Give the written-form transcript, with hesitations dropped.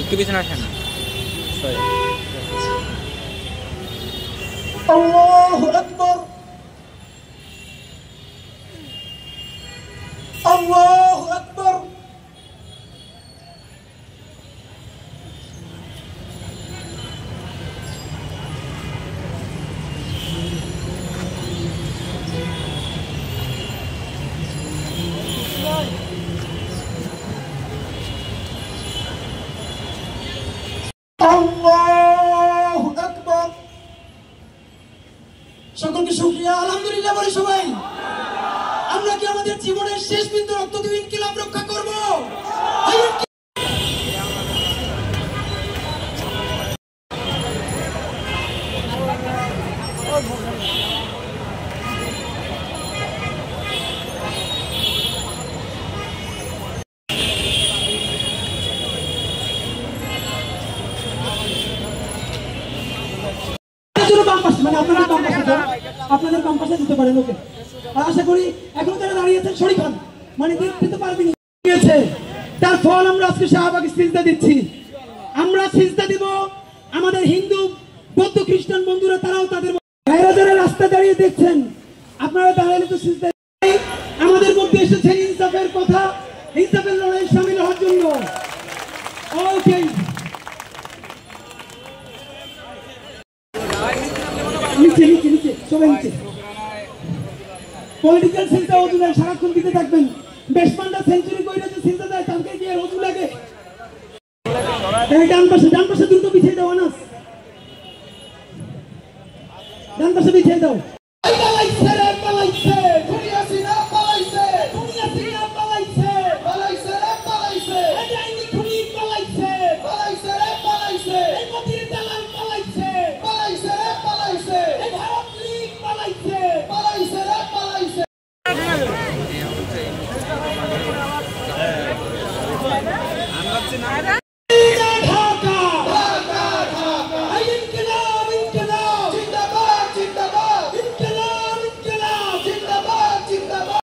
একটু পিছনে আসেন না। সরি। আল্লাহু আকবার, আল্লাহু আকবার। আল্লাহু আকবার। সকলকে শুকরিয়া, আলহামদুলিল্লাহ বলি সবাই। আমরা কি আমাদের জীবনের শেষ বিন্দু রক্ত দিয়ে ইনকিলাব রক্ষা করব? মানে আপনাদের বাম পাশে দিতে পারেন। ওকে, আশা করি এখন যারা দাঁড়িয়ে আছেন শরীফ খান মানে দিতে পারবেন। তার ফল আমরা আজকে শাহবাগে সিজদা দিচ্ছি। আমরা সিজদা দিব। আমাদের হিন্দু বৌদ্ধ খ্রিস্টান বন্ধুরা তারাও তাদের ভাইরা যারা রাস্তা দাঁড়িয়ে দেখছেন, আপনারা দাঁড়ালে তো সিজদা। আমাদের মধ্যে এসেছেন ইনসাফের কথা, ইনসাফের লড়াই শামিল হওয়ার জন্য। ওকে, নিচে নিচে নিচে সবাই নিচে। পলিটিক্যাল সিলটা ওজুলে সারাক্ষণ দিতে থাকবেন। ব্যাটসম্যানরা সেঞ্চুরি কইরা যে সিলটা দেয় তাকে কি আর ওজু লাগে? ডান পাশে দ্রুত বিছিয়ে দাও। আনাস ডান পাশে বিছিয়ে দাও। পালাইছে রে পালাইছে, দুনিয়া সিনা পালাইছে, দুনিয়া সিনা পালাইছে, পালাইছে রে পালাইছে, এই আইনি খুনি পালাইছে, পালাইছে রে পালাইছে, এই মতির দালাল পালাইছে, পালাইছে রে পালাইছে, এই ভারত লীগ পালাইছে, পালাইছে রে পালাইছে। আমরা